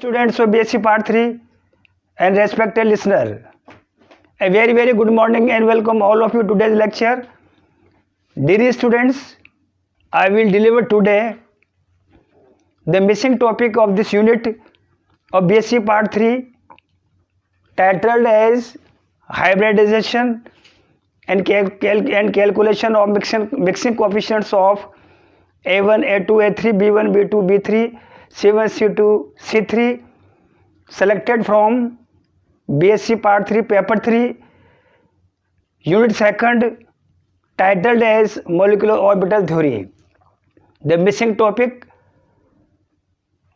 Students of BSc Part 3 and respected listener, a very good morning and welcome all of you to today's lecture. Dear students, I will deliver today the missing topic of this unit of BSc Part 3 titled as hybridization and calculation of mixing coefficients of A1, A2, A3, B1, B2, B3, C1, C2, C3, selected from BSc Part 3, Paper 3, Unit 2nd, titled as Molecular Orbital Theory. The missing topic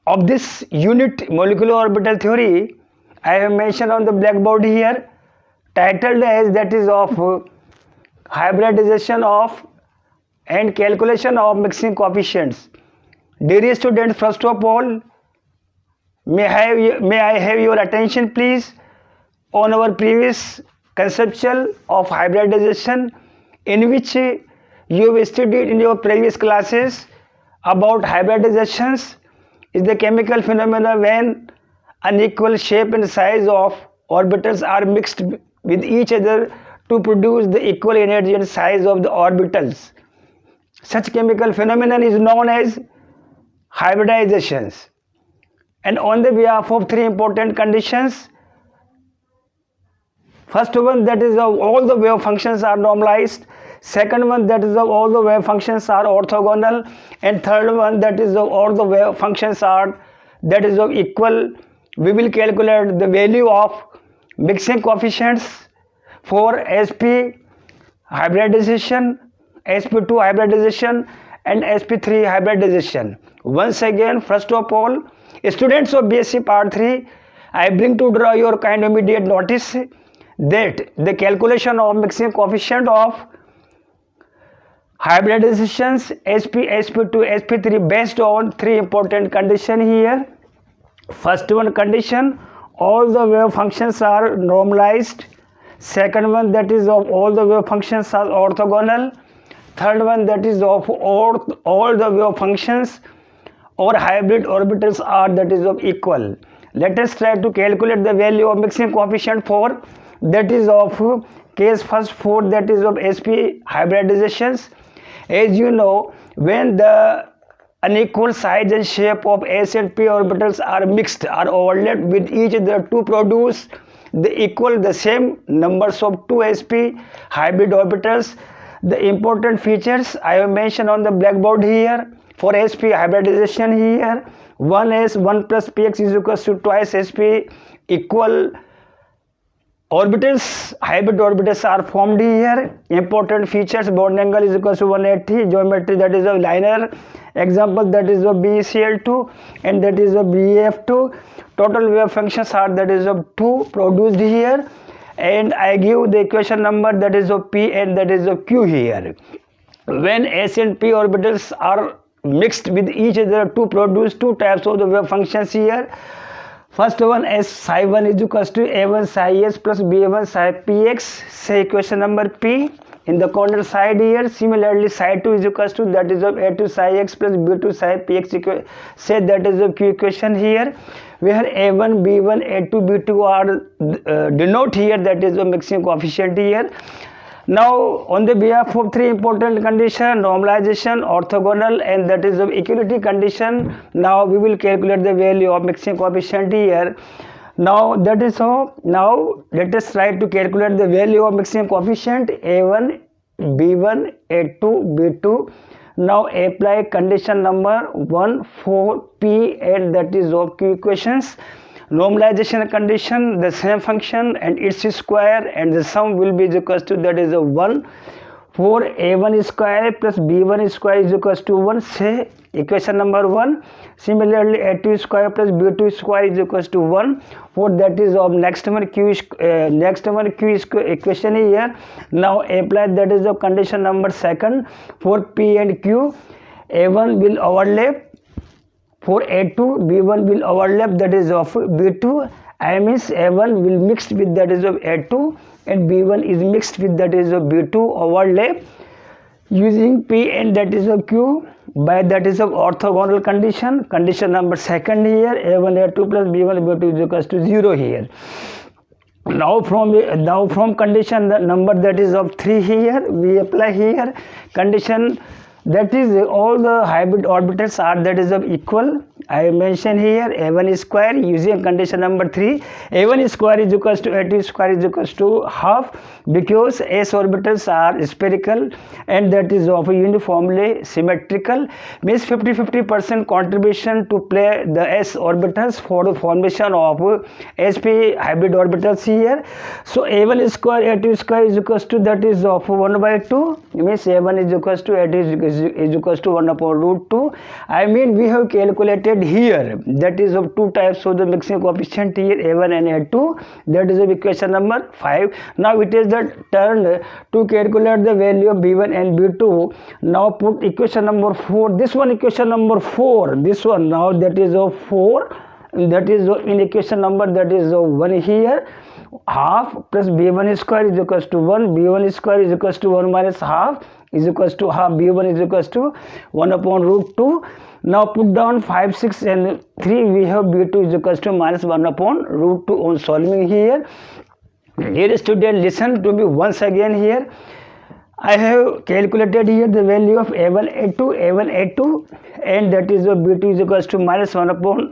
of this unit, Molecular Orbital Theory, I have mentioned on the blackboard here, titled as that is of hybridization of and calculation of mixing coefficients. Dear students, first of all, may I have your attention please on our previous conceptual of hybridization, in which you have studied in your previous classes about hybridizations is the chemical phenomena when unequal shape and size of orbitals are mixed with each other to produce the equal energy and size of the orbitals. Such chemical phenomenon is known as hybridizations. And on the behalf of three important conditions, first one, that is of all the wave functions are normalized. Second one, that is of all the wave functions are orthogonal. And third one, that is of all the wave functions are that is of equal. We will calculate the value of mixing coefficients for sp hybridization, sp2 hybridization and sp3 hybridization. Once again, first of all, students of BSc Part 3, I bring to draw your kind immediate notice that the calculation of mixing coefficient of hybridizations sp, sp2, sp3 based on three important conditions here. First one condition, all the wave functions are normalized. Second one, that is of all the wave functions are orthogonal. Third one, that is of all the wave functions or hybrid orbitals are that is of equal. Let us try to calculate the value of mixing coefficient for that is of case first for that is of sp hybridizations. As you know, when the unequal size and shape of s and p orbitals are mixed, are overlapped with each other to produce the same numbers of two sp hybrid orbitals. The important features I have mentioned on the blackboard here for sp hybridization here. One is 1 plus px is equals to twice sp, equal orbitals, hybrid orbitals are formed here. Important features, bond angle is equals to 180, geometry that is of linear, example that is of BeCl2 and that is of BeF2. Total wave functions are that is of 2 produced here, and I give the equation number that is of P and that is of Q here. When S and P orbitals are mixed with each other to produce two types of the wave functions here. First one, S psi 1 is equals to A1 psi S plus B1 psi Px, say equation number P in the corner side here. Similarly, psi 2 is equals to that is of A2 psi X plus B2 psi Px, say that is of Q equation here, where A1, B1, A2, B2 are denote here that is the mixing coefficient here. Now, on the behalf of three important conditions, normalization, orthogonal and that is of equality condition, now we will calculate the value of mixing coefficient here. Now, that is how, now let us try to calculate the value of mixing coefficient A1, B1, A2, B2. Now, apply condition number 1 for P and that is of Q equations. Normalization condition, the same function and its square and the sum will be equals to that is a 1 for A1 square plus B1 square is equals to 1, say equation number 1. Similarly, A2 square plus B2 square is equals to 1 for that is of next one Q equation here. Now apply that is of condition number 2 for P and Q. A1 will overlap for A2, B1 will overlap that is of B2. I means A1 will mix with that is of A2 and B1 is mixed with that is of B2 overlap. using P and that is of Q by that is of orthogonal condition. Condition number second here, A1 A2 plus B1 B2 is equals to 0 here. Now from condition the number that is of 3 here, we apply here condition that is all the hybrid orbitals are that is of equal. I mention here A1 square using condition number 3. A1 square is equals to A2 square is equals to half because S orbitals are spherical and that is of uniformly symmetrical, means 50-50% contribution to play the S orbitals for the formation of sp hybrid orbitals here. So A1 square A2 square is equals to that is of 1 by 2, means A1 is equals to A2 is equals to 1 upon root 2. I mean we have calculated here that is of two types of the mixing coefficient here, A1 and A2, that is of equation number 5. Now it is the turn to calculate the value of B1 and B2. Now put equation number 4, this one equation number 4, this one now that is of 4, that is in equation number that is of 1 here. Half plus B1 square is equals to 1, B1 square is equals to 1 minus half is equals to half, B1 is equals to 1 upon root 2. Now put down 5, 6 and 3, we have B2 is equals to minus 1 upon root 2 on solving here. Dear student, listen to me once again here. I have calculated here the value of A1 A2 and that is of B2 is equals to minus 1 upon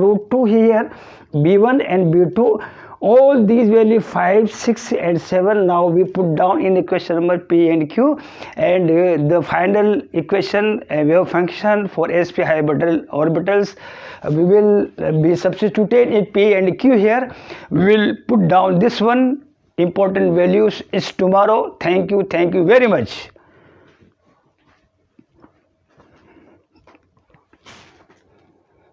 root 2 here, B1 and B2. All these values 5, 6 and 7 now we put down in equation number P and Q, and the final equation wave function for sp hybrid orbitals we will be substituted in P and Q here. We will put down this one important values is tomorrow. Thank you very much.